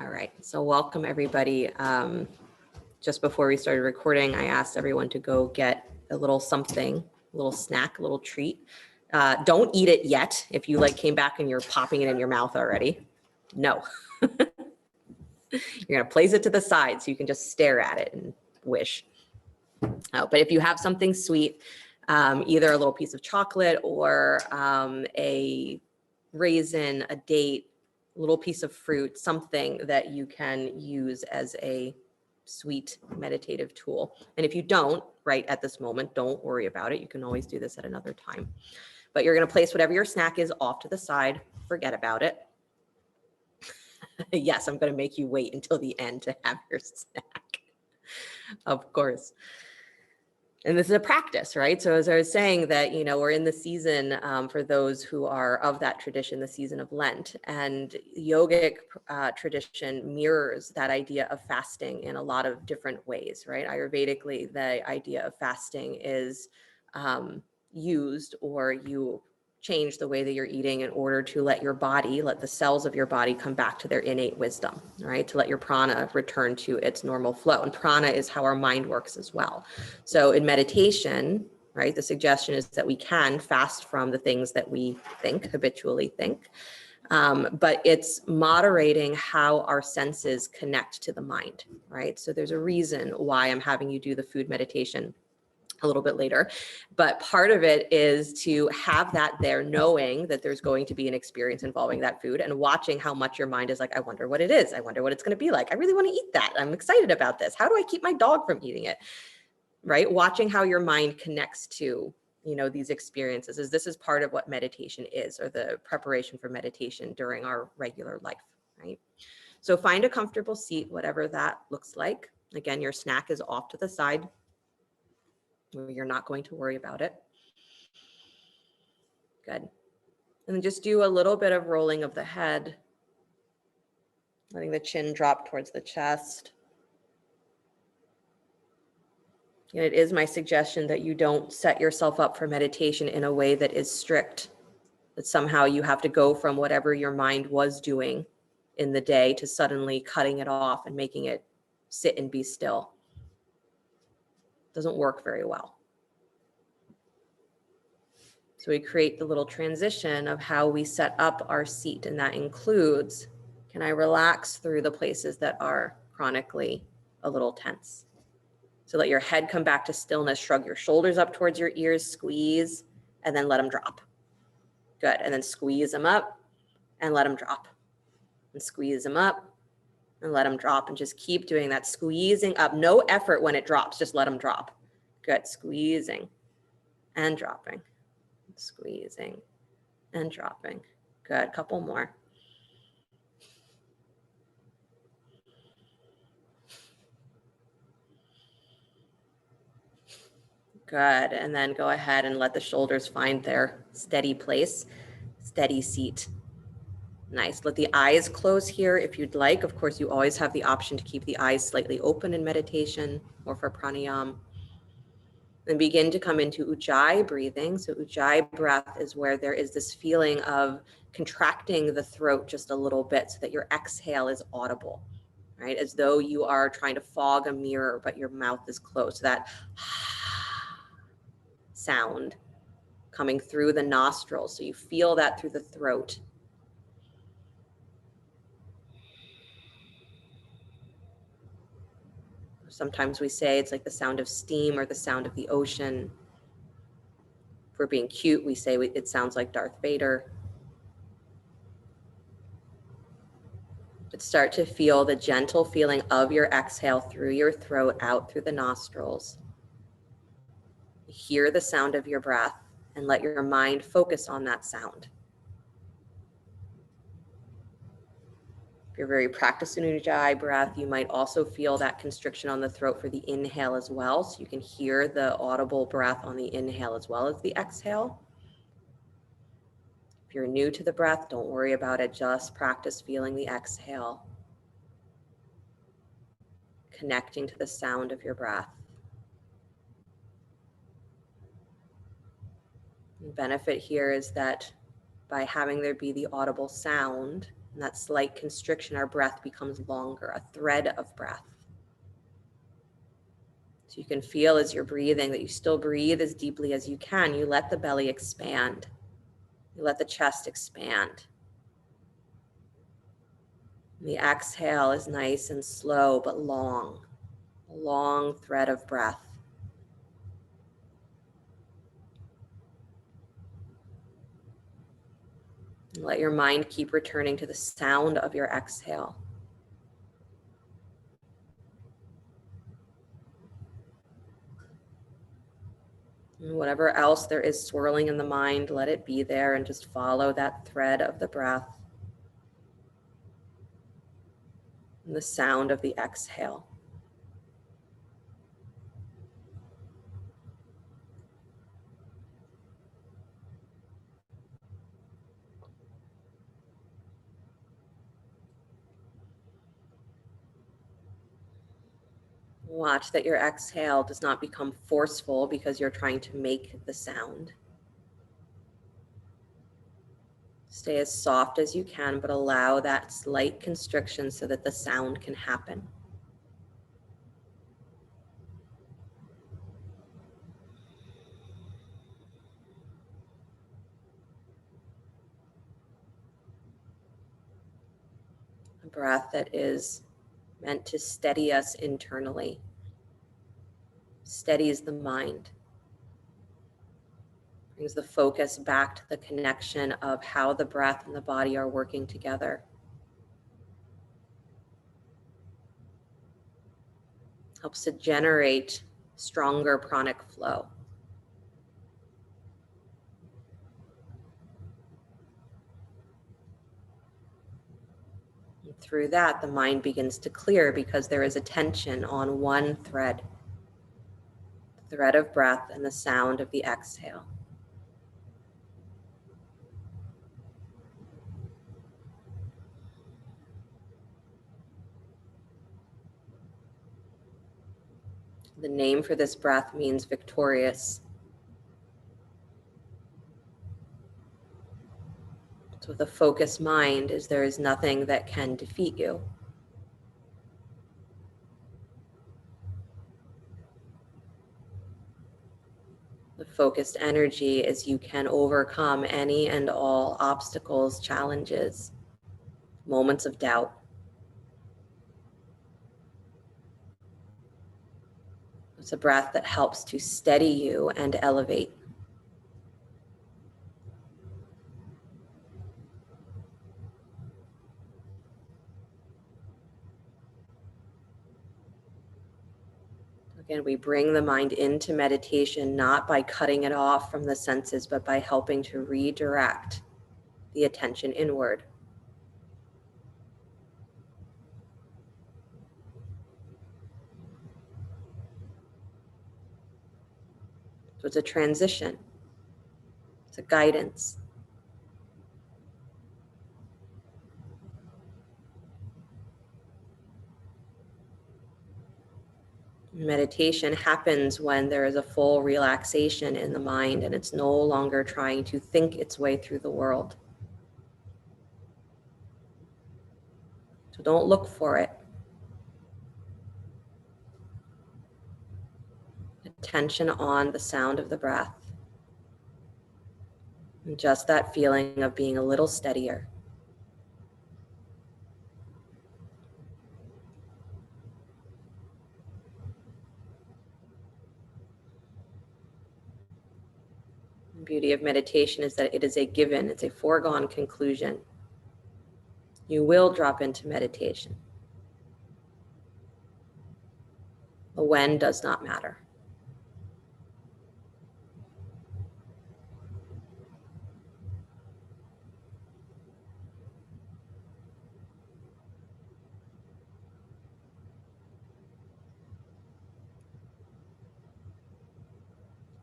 All right, so welcome everybody. Just before we started recording, I asked everyone to go get a little something, a little snack, a little treat. Don't eat it yet. If you came back and you're popping it in your mouth already, no. You're gonna place it to the side so you can just stare at it and wish. But if you have something sweet, either a little piece of chocolate or a raisin, a date, a little piece of fruit, something that you can use as a sweet meditative tool. And if you don't, right at this moment, don't worry about it. You can always do this at another time. But you're going to place whatever your snack is off to the side. Forget about it. Yes, I'm going to make you wait until the end to have your snack. Of course. And this is a practice, right? So as I was saying that, we're in the season for those who are of that tradition, the season of Lent, and yogic tradition mirrors that idea of fasting in a lot of different ways, right? Ayurvedically, the idea of fasting is used, or you change the way that you're eating in order to let the cells of your body come back to their innate wisdom, right? To let your prana return to its normal flow. And prana is how our mind works as well. So in meditation, right, the suggestion is that we can fast from the things that we habitually think, but it's moderating how our senses connect to the mind, right? So there's a reason why I'm having you do the food meditation a little bit later. But part of it is to have that there, knowing that there's going to be an experience involving that food and watching how much your mind is like, I wonder what it is. I wonder what it's going to be like. I really want to eat that. I'm excited about this. How do I keep my dog from eating it? Right? Watching how your mind connects to, these experiences. This is part of what meditation is, or the preparation for meditation during our regular life, right? So find a comfortable seat, whatever that looks like. Again, your snack is off to the side, where you're not going to worry about it. Good. And then just do a little bit of rolling of the head, letting the chin drop towards the chest. And it is my suggestion that you don't set yourself up for meditation in a way that is strict, that somehow you have to go from whatever your mind was doing in the day to suddenly cutting it off and making it sit and be still. It doesn't work very well. So we create the little transition of how we set up our seat, and that includes, can I relax through the places that are chronically a little tense? So let your head come back to stillness, shrug your shoulders up towards your ears, squeeze, and then let them drop. Good, and then squeeze them up and let them drop. And squeeze them up and let them drop, and just keep doing that, squeezing up. No effort when it drops, just let them drop. Good, squeezing and dropping. Squeezing and dropping. Good, couple more. Good, and then go ahead and let the shoulders find their steady place, steady seat. Nice, let the eyes close here if you'd like. Of course, you always have the option to keep the eyes slightly open in meditation or for pranayama. Then begin to come into Ujjayi breathing. So Ujjayi breath is where there is this feeling of contracting the throat just a little bit so that your exhale is audible, right? As though you are trying to fog a mirror, but your mouth is closed. So that sound coming through the nostrils. So you feel that through the throat. Sometimes we say it's like the sound of steam or the sound of the ocean. If we're being cute, we say it sounds like Darth Vader. But start to feel the gentle feeling of your exhale through your throat, out through the nostrils. Hear the sound of your breath and let your mind focus on that sound. If you're very practiced in Ujjayi breath, you might also feel that constriction on the throat for the inhale as well. So you can hear the audible breath on the inhale as well as the exhale. If you're new to the breath, don't worry about it. Just practice feeling the exhale, connecting to the sound of your breath. The benefit here is that by having there be the audible sound, And that slight constriction, our breath becomes longer, a thread of breath. So you can feel as you're breathing that you still breathe as deeply as you can. You let the belly expand. You let the chest expand. And the exhale is nice and slow, but long, a long thread of breath. And let your mind keep returning to the sound of your exhale. And whatever else there is swirling in the mind, let it be there and just follow that thread of the breath and the sound of the exhale. Watch that your exhale does not become forceful because you're trying to make the sound. Stay as soft as you can, but allow that slight constriction so that the sound can happen. A breath that is meant to steady us internally, steadies the mind, brings the focus back to the connection of how the breath and the body are working together. Helps to generate stronger pranic flow. And through that, the mind begins to clear because there is attention on one thread, the thread of breath and the sound of the exhale. The name for this breath means victorious. So with a focused mind, there is nothing that can defeat you. The focused energy is you can overcome any and all obstacles, challenges, moments of doubt. It's a breath that helps to steady you and elevate. Again, we bring the mind into meditation not by cutting it off from the senses, but by helping to redirect the attention inward. So it's a transition. It's a guidance. Meditation happens when there is a full relaxation in the mind and it's no longer trying to think its way through the world. So don't look for it. Attention on the sound of the breath. And just that feeling of being a little steadier. The beauty of meditation is that it is a given, it's a foregone conclusion. You will drop into meditation. The when does not matter.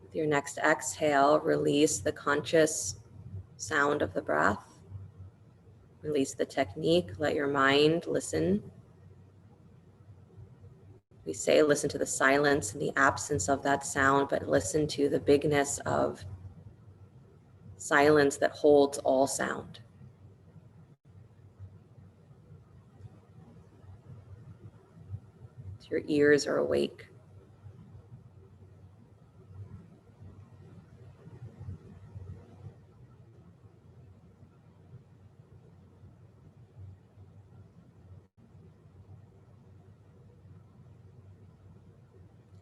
With your next exhale, release the conscious sound of the breath. Release the technique. Let your mind listen. We say listen to the silence and the absence of that sound, but listen to the bigness of silence that holds all sound. Your ears are awake.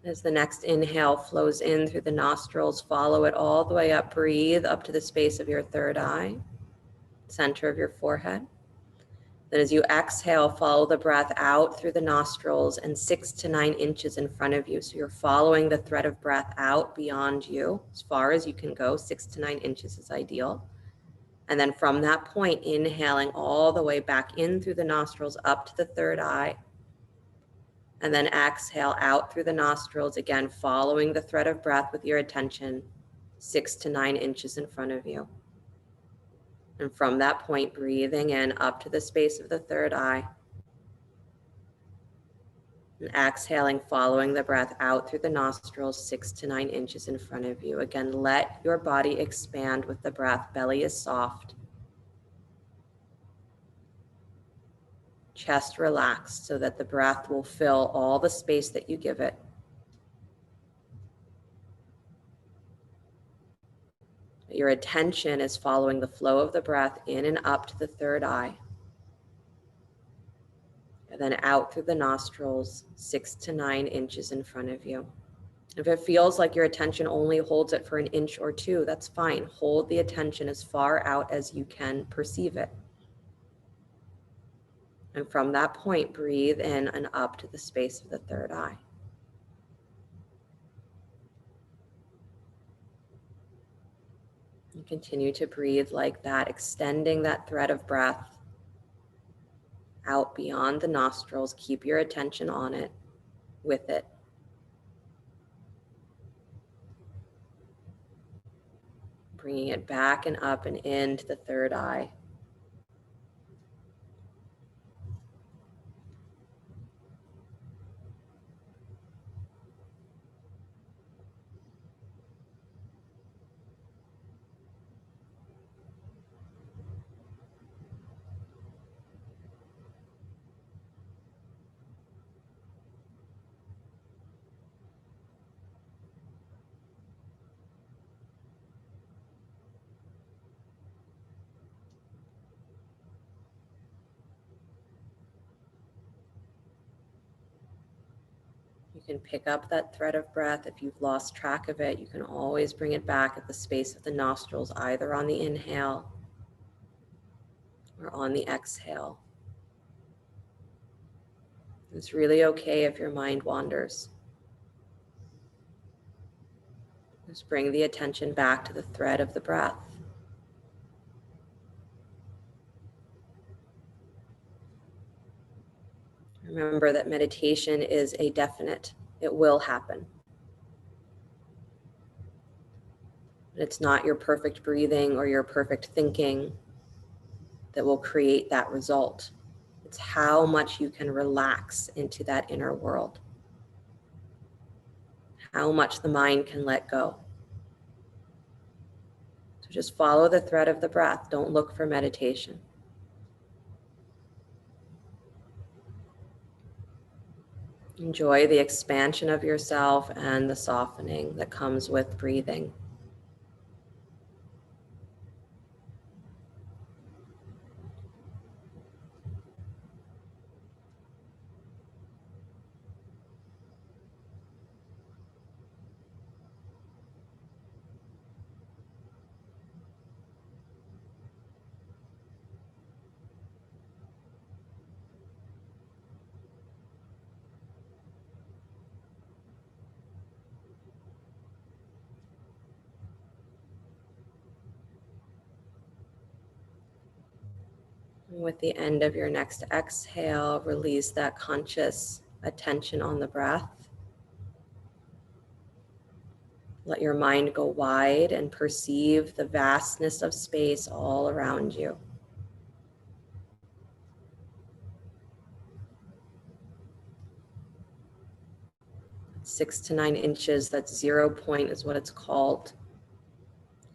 As the next inhale flows in through the nostrils, follow it all the way up. Breathe up to the space of your third eye, center of your forehead. Then as you exhale, follow the breath out through the nostrils and 6 to 9 inches in front of you. So you're following the thread of breath out beyond you as far as you can go. 6 to 9 inches is ideal. And then from that point, inhaling all the way back in through the nostrils up to the third eye. And then exhale out through the nostrils, again, following the thread of breath with your attention, 6 to 9 inches in front of you. And from that point, breathing in up to the space of the third eye. And exhaling, following the breath out through the nostrils, 6 to 9 inches in front of you. Again, let your body expand with the breath. Belly is soft. Chest relaxed so that the breath will fill all the space that you give it. Your attention is following the flow of the breath in and up to the third eye. And then out through the nostrils, 6 to 9 inches in front of you. If it feels like your attention only holds it for an inch or two, that's fine. Hold the attention as far out as you can perceive it. And from that point, breathe in and up to the space of the third eye. And continue to breathe like that, extending that thread of breath out beyond the nostrils. Keep your attention on it, with it. Bringing it back and up and into the third eye. You can pick up that thread of breath. If you've lost track of it, you can always bring it back at the space of the nostrils, either on the inhale or on the exhale. It's really okay if your mind wanders. Just bring the attention back to the thread of the breath. Remember that meditation is a definite. It will happen. It's not your perfect breathing or your perfect thinking that will create that result. It's how much you can relax into that inner world. How much the mind can let go. So just follow the thread of the breath. Don't look for meditation. Enjoy the expansion of yourself and the softening that comes with breathing. With the end of your next exhale, release that conscious attention on the breath. Let your mind go wide and perceive the vastness of space all around you. 6 to 9 inches, that 0 point is what it's called.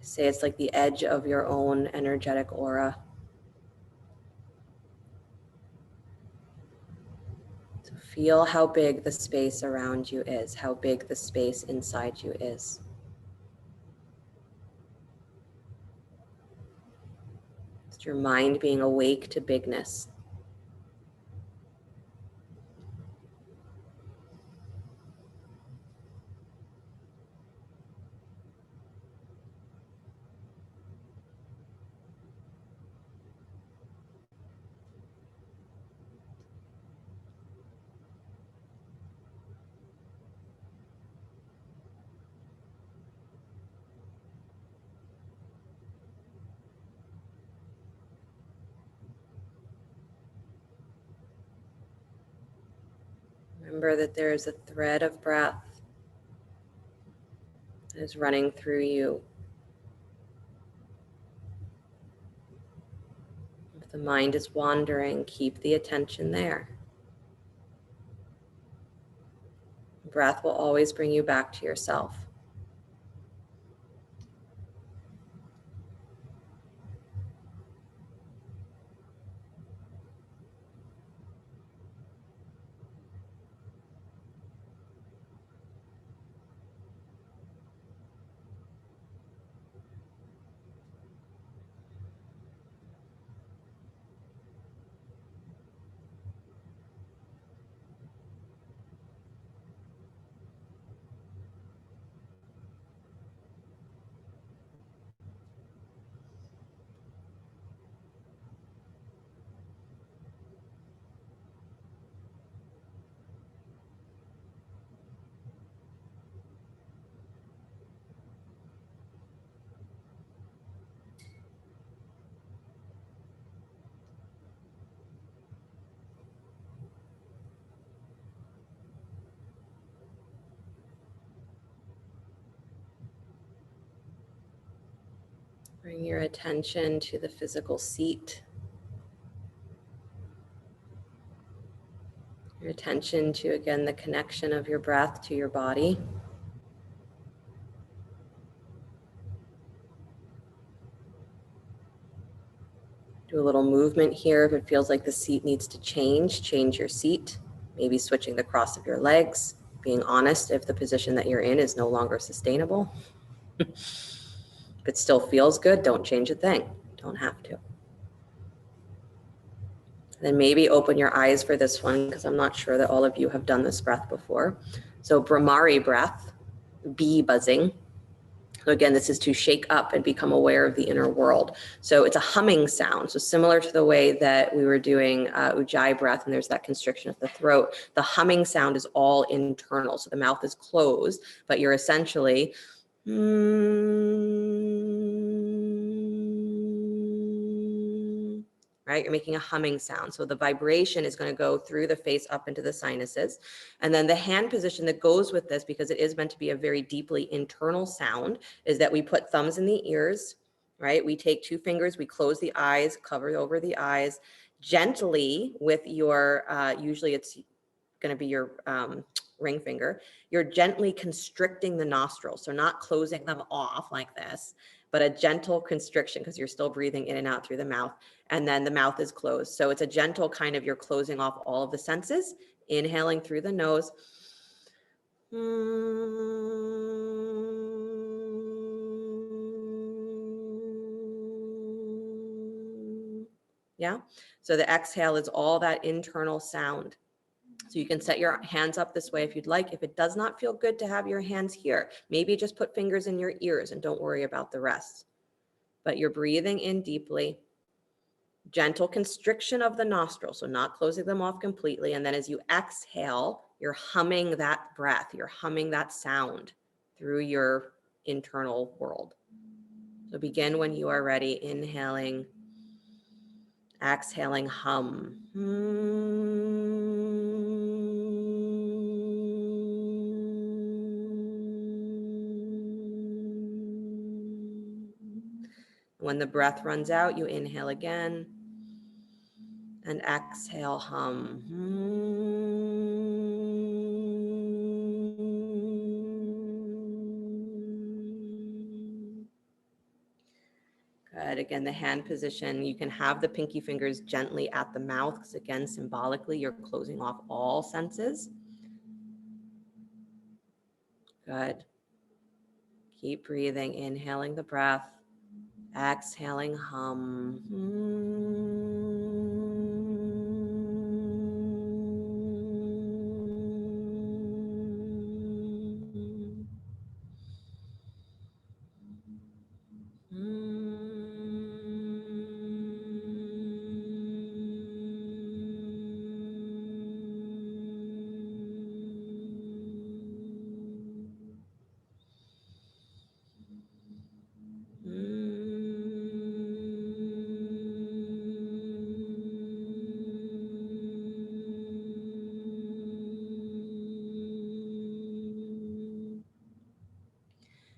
Say it's like the edge of your own energetic aura. So Feel how big the space around you is, how big the space inside you is. It's your mind being awake to bigness. Remember that there is a thread of breath that is running through you. If the mind is wandering, keep the attention there. Breath will always bring you back to yourself. Bring your attention to the physical seat. Your attention to, again, the connection of your breath to your body. Do a little movement here. If it feels like the seat needs to change your seat. Maybe switching the cross of your legs. Being honest if the position that you're in is no longer sustainable. If it still feels good, don't change a thing. Don't have to. Then maybe open your eyes for this one, because I'm not sure that all of you have done this breath before. So Brahmari breath, bee buzzing. So again, this is to shake up and become aware of the inner world. So it's a humming sound. So similar to the way that we were doing Ujjayi breath, and there's that constriction of the throat, the humming sound is all internal. So the mouth is closed, but you're essentially right? You're making a humming sound. So the vibration is going to go through the face up into the sinuses. And then the hand position that goes with this, because it is meant to be a very deeply internal sound, is that we put thumbs in the ears, right? We take two fingers, we close the eyes, cover over the eyes, gently with your, usually it's going to be your ring finger, you're gently constricting the nostrils. So not closing them off like this, but a gentle constriction, because you're still breathing in and out through the mouth. And then the mouth is closed. So it's a gentle kind of, you're closing off all of the senses, inhaling through the nose. Yeah. So the exhale is all that internal sound. So you can set your hands up this way if you'd like. If it does not feel good to have your hands here, maybe just put fingers in your ears and don't worry about the rest. But you're breathing in deeply. Gentle constriction of the nostrils, so not closing them off completely. And then as you exhale, you're humming that breath, you're humming that sound through your internal world. So begin when you are ready, inhaling, exhaling, hum. When the breath runs out, you inhale again and exhale, hum. Good. again, the hand position, you can have the pinky fingers gently at the mouth, because again, symbolically, you're closing off all senses. Good. Keep breathing, inhaling the breath, exhaling hum.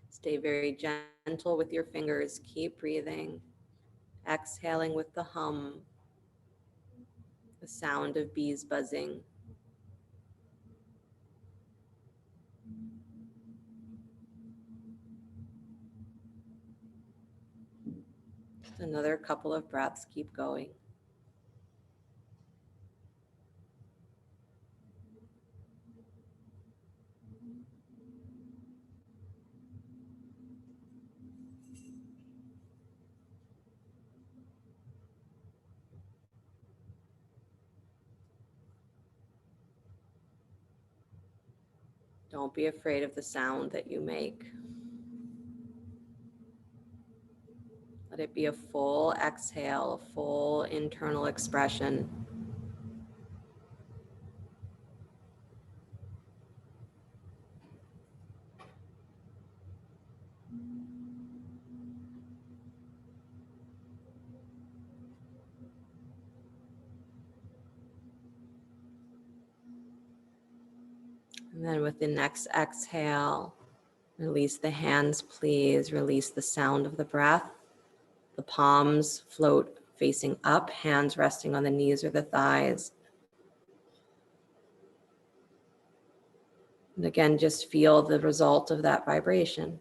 Stay very gentle with your fingers. Keep breathing. Exhaling with the hum, the sound of bees buzzing. Just another couple of breaths. Keep going. Don't be afraid of the sound that you make. Let it be a full exhale, a full internal expression. And then with the next exhale, release the hands, please. Release the sound of the breath. The palms float facing up, hands resting on the knees or the thighs. And again, just feel the result of that vibration.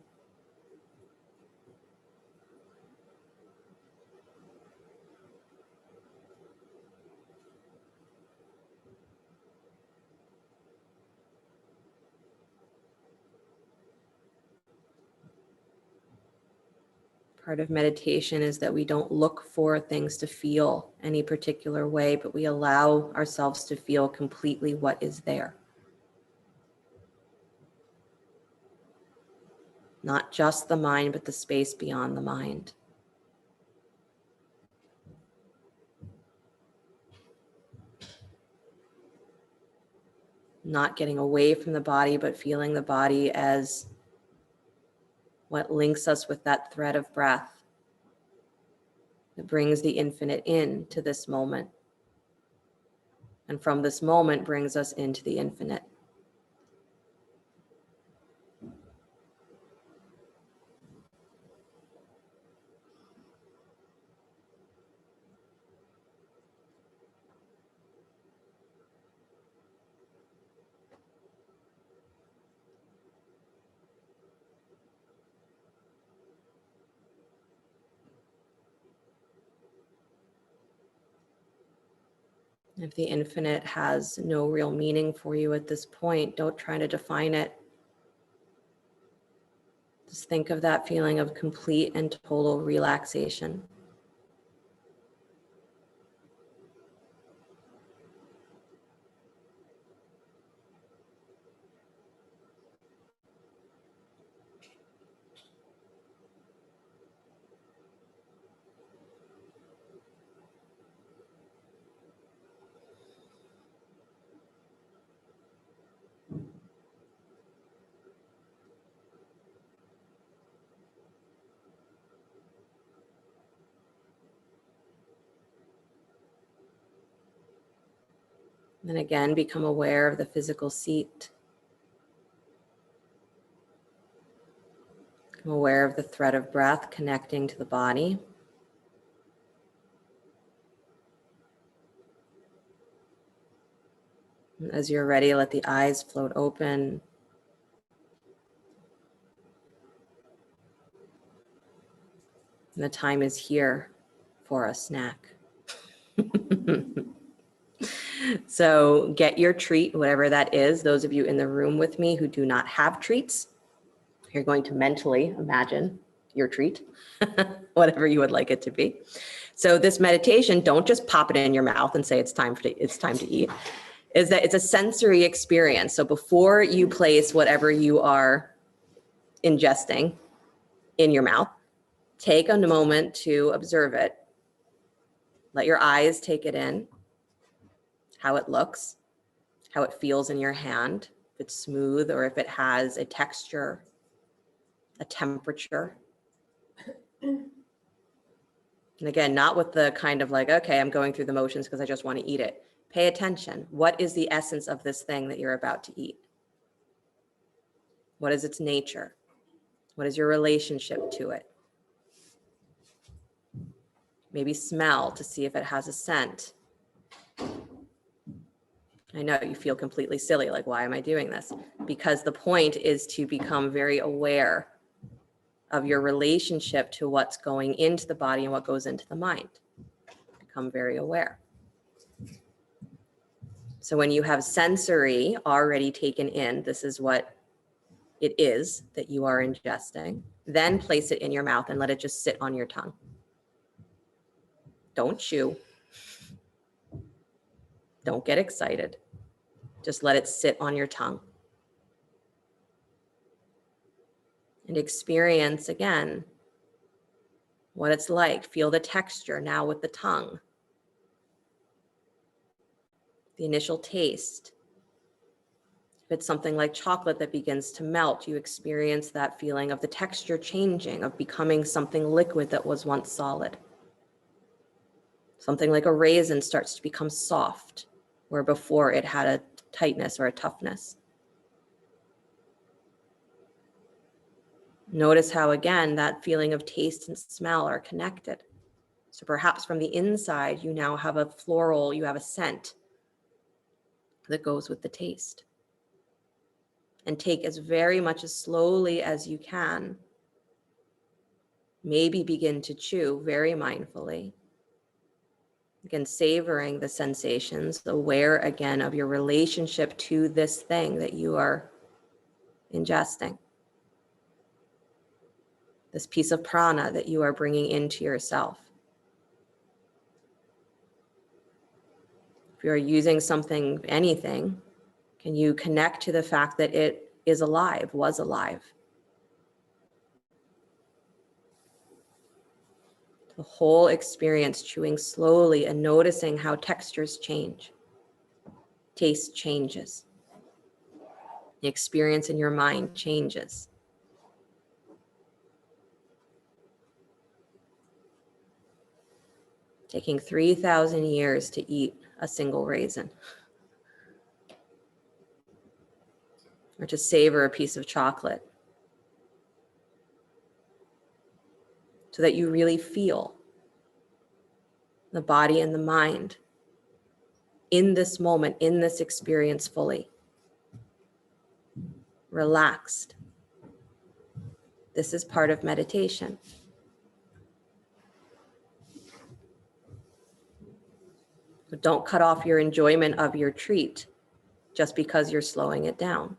Part of meditation is that we don't look for things to feel any particular way, but we allow ourselves to feel completely what is there. Not just the mind, but the space beyond the mind. Not getting away from the body, but feeling the body as what links us with that thread of breath that brings the infinite into this moment. And from this moment brings us into the infinite. If the infinite has no real meaning for you at this point, don't try to define it. Just think of that feeling of complete and total relaxation. And again, become aware of the physical seat. Become aware of the thread of breath connecting to the body. And as you're ready, let the eyes float open. And the time is here for a snack. So get your treat, whatever that is. Those of you in the room with me who do not have treats, you're going to mentally imagine your treat, whatever you would like it to be. So this meditation, don't just pop it in your mouth and say it's time to eat. Is that it's a sensory experience. So before you place whatever you are ingesting in your mouth, take a moment to observe it. Let your eyes take it in, how it looks, how it feels in your hand, if it's smooth or if it has a texture, a temperature. And again, not with the kind of like, okay, I'm going through the motions because I just want to eat it. Pay attention. What is the essence of this thing that you're about to eat? What is its nature? What is your relationship to it? Maybe smell to see if it has a scent. I know you feel completely silly, like, why am I doing this? Because the point is to become very aware of your relationship to what's going into the body and what goes into the mind. Become very aware. So when you have sensory already taken in, this is what it is that you are ingesting, then place it in your mouth and let it just sit on your tongue. Don't chew. Don't get excited. Just let it sit on your tongue. And experience again what it's like. Feel the texture now with the tongue. The initial taste. If it's something like chocolate that begins to melt, you experience that feeling of the texture changing, of becoming something liquid that was once solid. Something like a raisin starts to become soft, where before it had a tightness or a toughness. Notice how, again, that feeling of taste and smell are connected. So perhaps from the inside, you now have a floral, you have a scent that goes with the taste. And take as very much as slowly as you can. Maybe begin to chew very mindfully. Again, savoring the sensations, aware again of your relationship to this thing that you are ingesting. This piece of prana that you are bringing into yourself. If you are using something, anything, can you connect to the fact that it is alive, was alive? The whole experience, chewing slowly and noticing how textures change. Taste changes. The experience in your mind changes. Taking 3,000 years to eat a single raisin. Or to savor a piece of chocolate. So that you really feel the body and the mind in this moment, in this experience fully. Relaxed. This is part of meditation. So don't cut off your enjoyment of your treat just because you're slowing it down.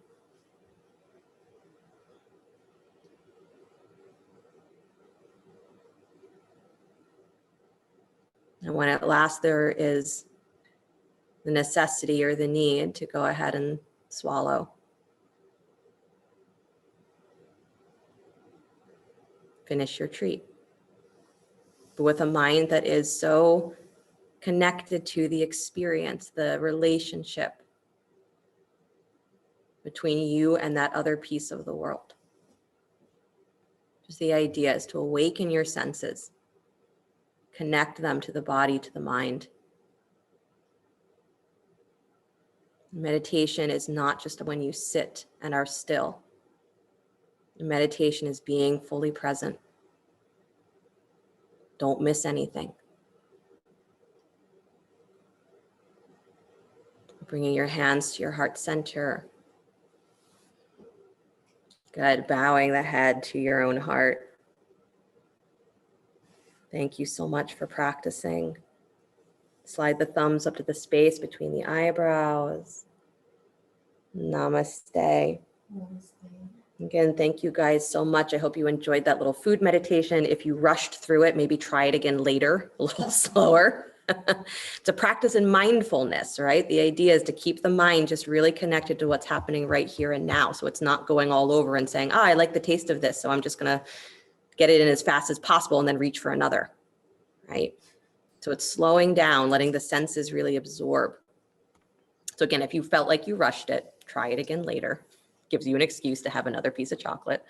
And when at last there is the necessity or the need to go ahead and swallow, finish your treat. But with a mind that is so connected to the experience, the relationship between you and that other piece of the world. Just the idea is to awaken your senses, connect them to the body, to the mind. Meditation is not just when you sit and are still. Meditation is being fully present. Don't miss anything. Bringing your hands to your heart center. Good. Bowing the head to your own heart. Thank you so much for practicing. Slide the thumbs up to the space between the eyebrows. Namaste. Again, thank you guys so much. I hope you enjoyed that little food meditation. If you rushed through it, maybe try it again later, a little slower. It's a practice in mindfulness, right? The idea is to keep the mind just really connected to what's happening right here and now. So it's not going all over and saying, I like the taste of this, so I'm just going to get it in as fast as possible and then reach for another, right? So it's slowing down, letting the senses really absorb. So again, if you felt like you rushed it, try it again later. Gives you an excuse to have another piece of chocolate.